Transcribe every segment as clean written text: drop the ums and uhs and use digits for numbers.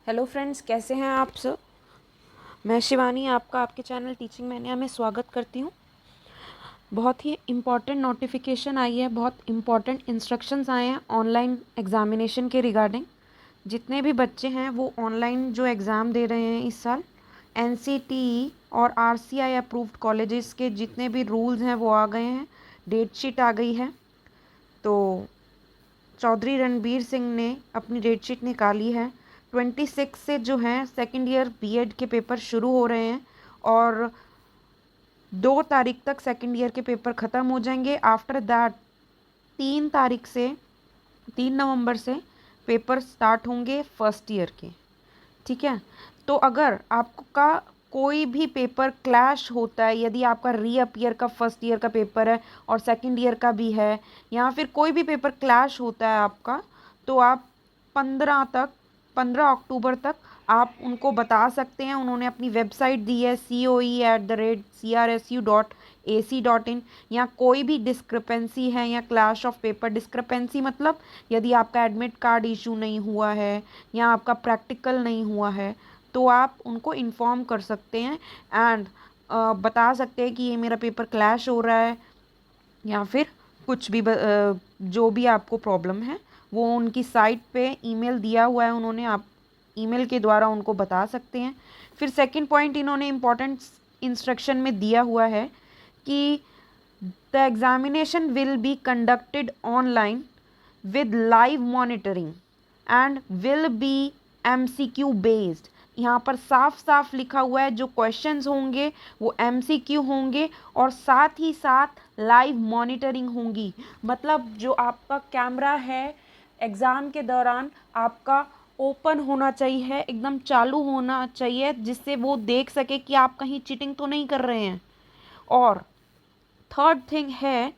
Hello friends, कैसे हैं आप सब। मैं शिवानी आपका आपके चैनल टीचिंग मैनिया में स्वागत करती हूँ। बहुत ही इम्पॉर्टेंट नोटिफिकेशन आई है, बहुत इम्पॉर्टेंट इंस्ट्रक्शंस आए हैं ऑनलाइन एग्ज़ामिनेशन के रिगार्डिंग। जितने भी बच्चे हैं वो ऑनलाइन जो एग्ज़ाम दे रहे हैं इस साल, एनसीटीई और आरसीआई अप्रूव्ड कॉलेजेस के जितने भी रूल्स हैं वो आ गए हैं। डेट शीट आ गई है। तो चौधरी रणबीर सिंह ने अपनी डेट शीट निकाली है। 26 से जो है सेकेंड ईयर बीएड के पेपर शुरू हो रहे हैं और 2 तारीख तक सेकेंड ईयर के पेपर ख़त्म हो जाएंगे। आफ्टर दैट 3 तारीख से 3 नवंबर से पेपर स्टार्ट होंगे फर्स्ट ईयर के। ठीक है। तो अगर आपका कोई भी पेपर क्लैश होता है, यदि आपका रीअपियर का फर्स्ट ईयर का पेपर है और सेकंड ईयर का भी है, या फिर कोई भी पेपर क्लैश होता है आपका, तो आप 15 अक्टूबर तक आप उनको बता सकते हैं। उन्होंने अपनी वेबसाइट दी है coe@crsu.ac.in। या कोई भी डिस्क्रिपेंसी है या क्लैश ऑफ पेपर, डिस्क्रिपेंसी मतलब यदि आपका एडमिट कार्ड इशू नहीं हुआ है या आपका प्रैक्टिकल नहीं हुआ है, तो आप उनको इन्फॉर्म कर सकते हैं एंड बता सकते हैं कि ये मेरा पेपर क्लैश हो रहा है, या फिर कुछ भी जो भी आपको प्रॉब्लम है वो उनकी साइट पे ईमेल दिया हुआ है उन्होंने, आप ईमेल के द्वारा उनको बता सकते हैं। फिर सेकंड पॉइंट इन्होंने इम्पोर्टेंट इंस्ट्रक्शन में दिया हुआ है कि the examination will be conducted online with live monitoring and will be MCQ based। यहाँ पर साफ साफ लिखा हुआ है जो क्वेश्चंस होंगे वो MCQ होंगे और साथ ही साथ लाइव मॉनिटरिंग होंगी। मतलब जो आपका कैमरा है एग्ज़ाम के दौरान आपका ओपन होना चाहिए, एकदम चालू होना चाहिए, जिससे वो देख सके कि आप कहीं चीटिंग तो नहीं कर रहे हैं। और थर्ड थिंग है,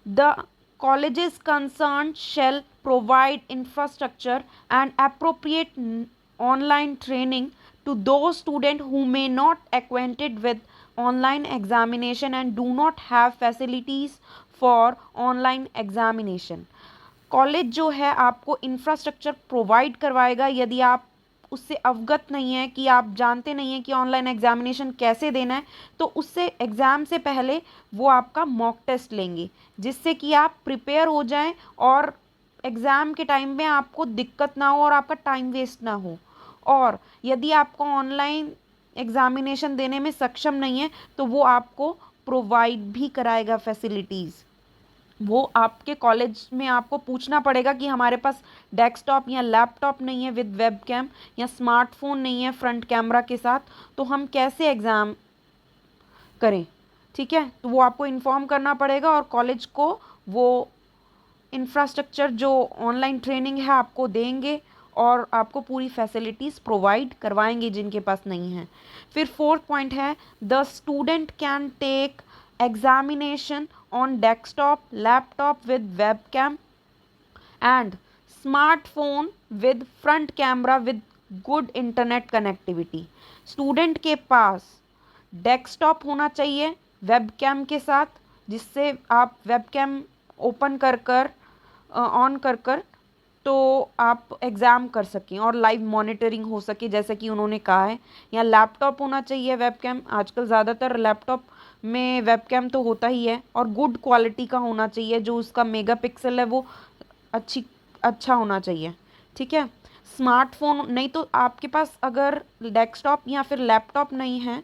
the colleges concerned shall provide infrastructure and appropriate online training to those students who may not acquainted with online examination and do not have facilities for online examination। College जो है आपको infrastructure provide करवाएगा। यदि आप उससे अवगत नहीं है, कि आप जानते नहीं हैं कि ऑनलाइन एग्जामिनेशन कैसे देना है, तो उससे एग्ज़ाम से पहले वो आपका मॉक टेस्ट लेंगे, जिससे कि आप प्रिपेयर हो जाएं और एग्ज़ाम के टाइम में आपको दिक्कत ना हो और आपका टाइम वेस्ट ना हो। और यदि आपको ऑनलाइन एग्ज़ामिनेशन देने में सक्षम नहीं है तो वो आपको प्रोवाइड भी कराएगा फैसिलिटीज़। वो आपके कॉलेज में आपको पूछना पड़ेगा कि हमारे पास डेस्कटॉप या लैपटॉप नहीं है विद वेबकैम, या स्मार्टफोन नहीं है फ्रंट कैमरा के साथ, तो हम कैसे एग्ज़ाम करें। ठीक है। तो वो आपको इन्फॉर्म करना पड़ेगा और कॉलेज को वो इंफ्रास्ट्रक्चर जो ऑनलाइन ट्रेनिंग है आपको देंगे और आपको पूरी फैसिलिटीज़ प्रोवाइड करवाएंगे जिनके पास नहीं है। फिर फोर्थ पॉइंट है, the student can take examination on desktop laptop with webcam and smartphone with front camera with good internet connectivity. Student के पास डेस्कटॉप होना चाहिए वेबकैम के साथ, जिससे आप वेबकैम ओपन कर ऑन कर तो आप एग्ज़ाम कर सकें और लाइव मॉनिटरिंग हो सके जैसे कि उन्होंने कहा है। या लैपटॉप होना चाहिए वेबकैम, आजकल ज़्यादातर लैपटॉप में वेबकैम तो होता ही है, और गुड क्वालिटी का होना चाहिए, जो उसका मेगापिक्सल है वो अच्छा होना चाहिए। ठीक है। स्मार्टफोन नहीं तो आपके पास अगर डेस्कटॉप या फिर लैपटॉप नहीं है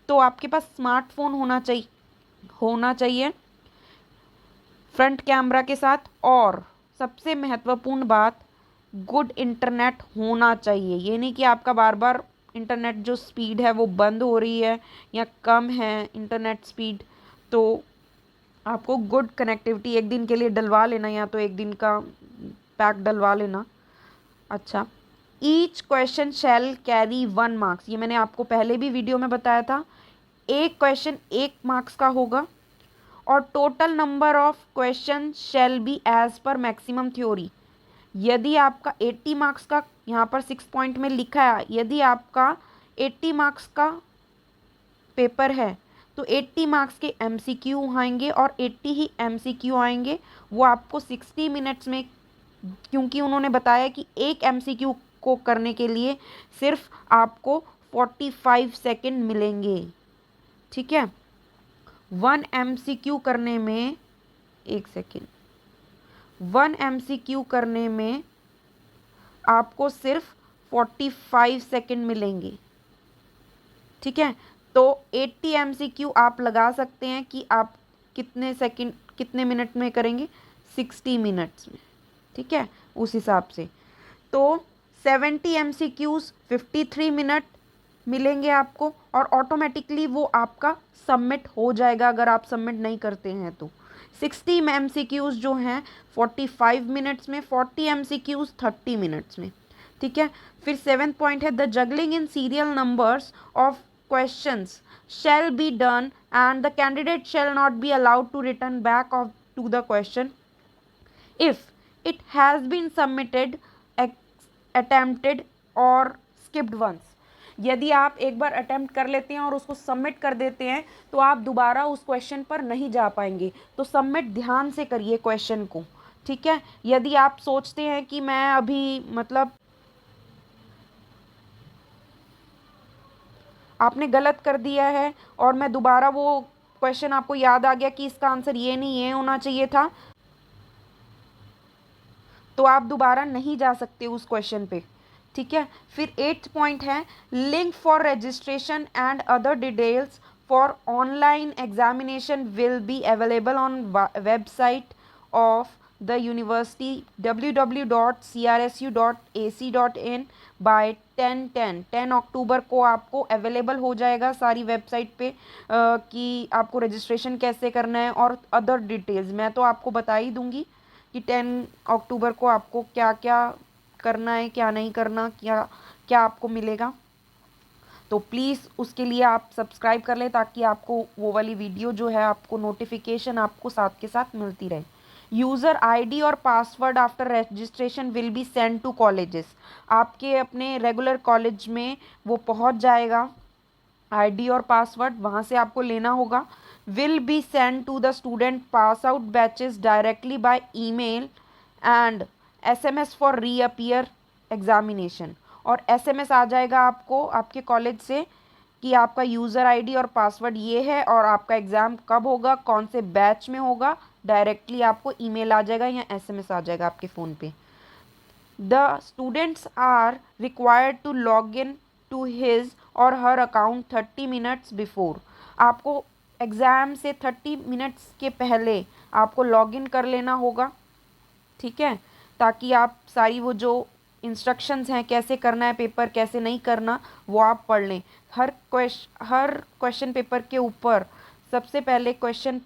तो आपके पास स्मार्टफोन होना चाहिए फ्रंट कैमरा के साथ। और सबसे महत्वपूर्ण बात, गुड इंटरनेट होना चाहिए। ये नहीं कि आपका बार बार इंटरनेट जो स्पीड है वो बंद हो रही है या कम है इंटरनेट स्पीड, तो आपको गुड कनेक्टिविटी एक दिन के लिए डलवा लेना, या तो एक दिन का पैक डलवा लेना। अच्छा, ईच क्वेश्चन शैल कैरी 1 मार्क्स। ये मैंने आपको पहले भी वीडियो में बताया था। एक क्वेश्चन 1 मार्क्स का होगा और total number of question shall be as per maximum theory. यदि आपका 80 मार्क्स का, यहाँ पर 6 पॉइंट में लिखा है, यदि आपका 80 मार्क्स का पेपर है तो 80 मार्क्स के MCQ आएंगे और 80 ही MCQ आएंगे। वो आपको 60 मिनट्स में, क्योंकि उन्होंने बताया कि एक MCQ को करने के लिए सिर्फ आपको 45 सेकेंड मिलेंगे। ठीक है, 1 MCQ करने में, एक सेकेंड, 1 MCQ करने में आपको सिर्फ 45 सेकेंड मिलेंगे। ठीक है, तो 80 MCQ आप लगा सकते हैं कि आप कितने मिनट में करेंगे, 60 मिनट्स में। ठीक है, उस हिसाब से तो 70 MCQs 53 मिनट मिलेंगे आपको, और ऑटोमेटिकली वो आपका सबमिट हो जाएगा अगर आप सबमिट नहीं करते हैं तो। 60 MCQs जो हैं 45 मिनट्स में, 40 MCQs 30 मिनट्स में। ठीक है, फिर 7th पॉइंट है, the juggling in serial numbers of questions shall be done and the candidate shall not be allowed to return back to the question if it has been submitted, attempted or skipped once। यदि आप एक बार attempt कर लेते हैं और उसको submit कर देते हैं तो आप दोबारा उस क्वेश्चन पर नहीं जा पाएंगे। तो सबमिट ध्यान से करिए क्वेश्चन को। ठीक है, यदि आप सोचते हैं कि मैं अभी मतलब आपने गलत कर दिया है और मैं दोबारा वो क्वेश्चन आपको याद आ गया कि इसका आंसर ये नहीं, ये होना चाहिए था, तो आप दोबारा नहीं जा सकते उस क्वेश्चन पे। ठीक है, फिर 8th पॉइंट है, link for registration and other details for online examination will be available on website of the university www.crsu.ac.in by 10 October को आपको अवेलेबल हो जाएगा सारी वेबसाइट पे कि आपको रजिस्ट्रेशन कैसे करना है और अदर डिटेल्स मैं तो आपको बता ही दूंगी कि 10 अक्टूबर को आपको क्या क्या करना है, क्या नहीं करना, क्या क्या आपको मिलेगा। तो प्लीज़ उसके लिए आप सब्सक्राइब कर लें ताकि आपको वो वाली वीडियो जो है आपको नोटिफिकेशन आपको साथ के साथ मिलती रहे। यूज़र आईडी और password after registration will be send to colleges. आपके अपने रेगुलर कॉलेज में वो पहुंच जाएगा, आईडी और पासवर्ड वहाँ से आपको लेना होगा। Will be send to the student pass out batches directly by email and SMS for reappear examination. और SMS आ जाएगा आपको आपके कॉलेज से कि आपका यूज़र आईडी और पासवर्ड ये है और आपका एग्ज़ाम कब होगा, कौन से बैच में होगा, डायरेक्टली आपको ईमेल आ जाएगा या SMS आ जाएगा आपके फ़ोन पे। The students are required to log in to his और हर अकाउंट 30 मिनट्स बिफोर। आपको एग्ज़ाम से 30 मिनट्स के पहले आपको लॉग इन कर लेना होगा। ठीक है, ताकि आप सारी वो जो इंस्ट्रक्शंस हैं कैसे करना है पेपर, कैसे नहीं करना, वो आप पढ़ लें। हर क्वेश्चन पेपर के ऊपर सबसे पहले क्वेश्चन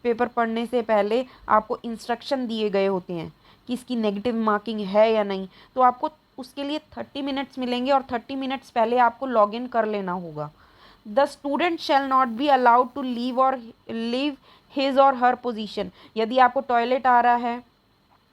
पेपर पढ़ने से पहले आपको इंस्ट्रक्शन दिए गए होते हैं कि इसकी नेगेटिव मार्किंग है या नहीं। तो आपको उसके लिए 30 मिनट्स मिलेंगे और 30 मिनट्स पहले आपको लॉगिन कर लेना होगा। The student shall not be allowed to leave his और हर पोजीशन। यदि आपको टॉयलेट आ रहा है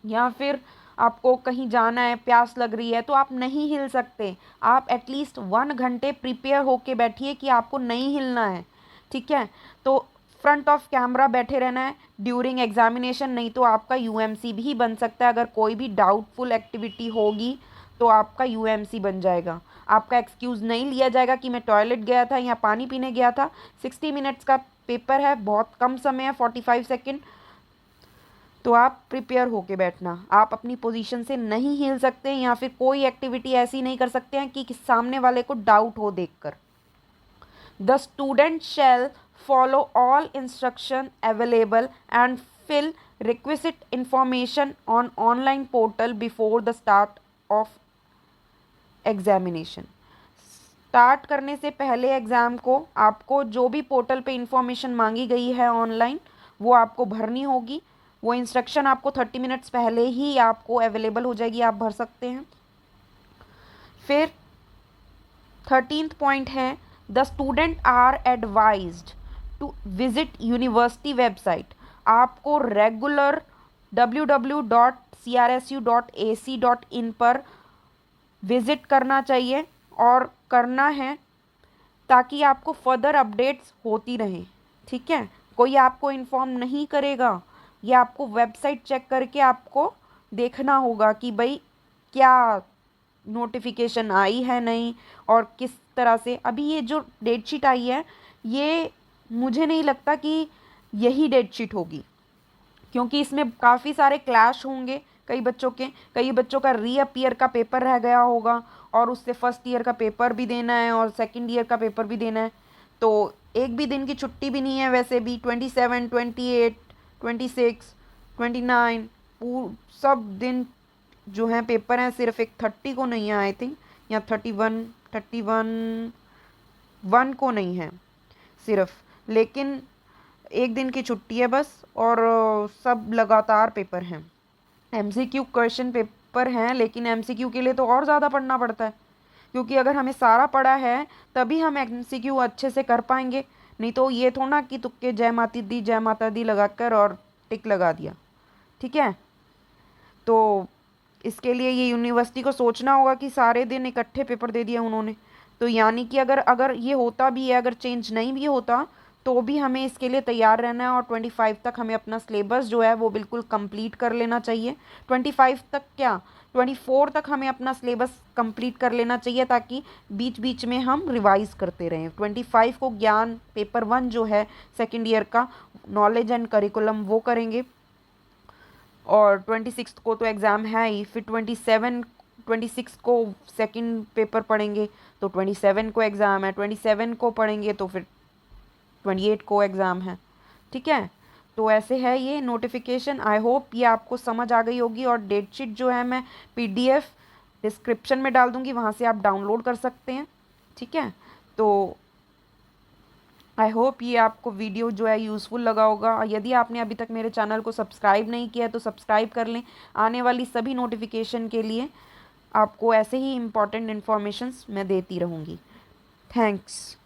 या फिर आपको कहीं जाना है, प्यास लग रही है, तो आप नहीं हिल सकते। आप एटलीस्ट 1 घंटे प्रिपेयर होके बैठिए कि आपको नहीं हिलना है। ठीक है, तो फ्रंट ऑफ कैमरा बैठे रहना है ड्यूरिंग एग्जामिनेशन, नहीं तो आपका UMC भी बन सकता है। अगर कोई भी डाउटफुल एक्टिविटी होगी तो आपका UMC बन जाएगा। आपका एक्सक्यूज़ नहीं लिया जाएगा कि मैं टॉयलेट गया था या पानी पीने गया था। 60 मिनट्स का पेपर है, बहुत कम समय है, 45 सेकेंड, तो आप प्रिपेयर होके बैठना। आप अपनी पोजीशन से नहीं हिल सकते या फिर कोई एक्टिविटी ऐसी नहीं कर सकते हैं कि सामने वाले को डाउट हो देखकर। The student shall follow all instruction available and fill requisite information on online portal before the start of examination. Start करने से पहले एग्ज़ाम को आपको जो भी पोर्टल पे इंफॉर्मेशन मांगी गई है ऑनलाइन वो आपको भरनी होगी। वो इंस्ट्रक्शन आपको 30 मिनट्स पहले ही आपको अवेलेबल हो जाएगी, आप भर सकते हैं। फिर 13th पॉइंट है, the student are advised to visit university website. आपको रेगुलर www.crsu.ac.in पर विज़िट करना चाहिए और करना है ताकि आपको फर्दर अपडेट्स होती रहें। ठीक है, कोई आपको इन्फॉर्म नहीं करेगा, या आपको वेबसाइट चेक करके आपको देखना होगा कि भाई क्या नोटिफिकेशन आई है नहीं, और किस तरह से अभी ये जो डेट शीट आई है, ये मुझे नहीं लगता कि यही डेट शीट होगी, क्योंकि इसमें काफ़ी सारे क्लैश होंगे। कई बच्चों का रीअपियर का पेपर रह गया होगा, और उससे फर्स्ट ईयर का पेपर भी देना है और सेकंड ईयर का पेपर भी देना है। तो एक भी दिन की छुट्टी भी नहीं है वैसे भी। 27, 28, 26, 29 सब दिन जो है पेपर हैं। सिर्फ एक 30 को नहीं है आई थिंक, या 31 को नहीं है सिर्फ। लेकिन एक दिन की छुट्टी है बस, और सब लगातार पेपर हैं। एमसीक्यू क्वेश्चन पेपर हैं, लेकिन एमसीक्यू के लिए तो और ज़्यादा पढ़ना पड़ता है, क्योंकि अगर हमें सारा पढ़ा है तभी हम एमसीक्यू अच्छे से कर पाएंगे। नहीं तो ये थोड़ा कि तुक्के जय माता दी लगाकर और टिक लगा दिया। ठीक है, तो इसके लिए ये यूनिवर्सिटी को सोचना होगा कि सारे दिन इकट्ठे पेपर दे दिए उन्होंने। तो यानी कि अगर अगर ये होता भी है, अगर चेंज नहीं भी होता, तो भी हमें इसके लिए तैयार रहना है, और 25 तक हमें अपना सिलेबस जो है वो बिल्कुल कंप्लीट कर लेना चाहिए। 25 तक क्या, 24 तक हमें अपना सिलेबस कंप्लीट कर लेना चाहिए, ताकि बीच बीच में हम रिवाइज करते रहें। 25 को ज्ञान पेपर 1 जो है सेकेंड ईयर का, नॉलेज एंड करिकुलम, वो करेंगे। और 26 को तो एग्ज़ाम है ही, फिर 26 को सेकंड पेपर पढ़ेंगे, तो 27 को एग्ज़ाम है। 27 को पढ़ेंगे तो फिर 28 को एग्ज़ाम है। ठीक है, तो ऐसे है ये नोटिफिकेशन। आई होप ये आपको समझ आ गई होगी, और डेट शीट जो है मैं पीडीएफ डिस्क्रिप्शन में डाल दूँगी, वहाँ से आप डाउनलोड कर सकते हैं। ठीक है, तो आई होप ये आपको वीडियो जो है यूज़फुल लगा होगा। यदि आपने अभी तक मेरे चैनल को सब्सक्राइब नहीं किया है तो सब्सक्राइब कर लें, आने वाली सभी नोटिफिकेशन के लिए। आपको ऐसे ही इम्पॉर्टेंट इन्फॉर्मेशंस मैं देती रहूँगी। थैंक्स।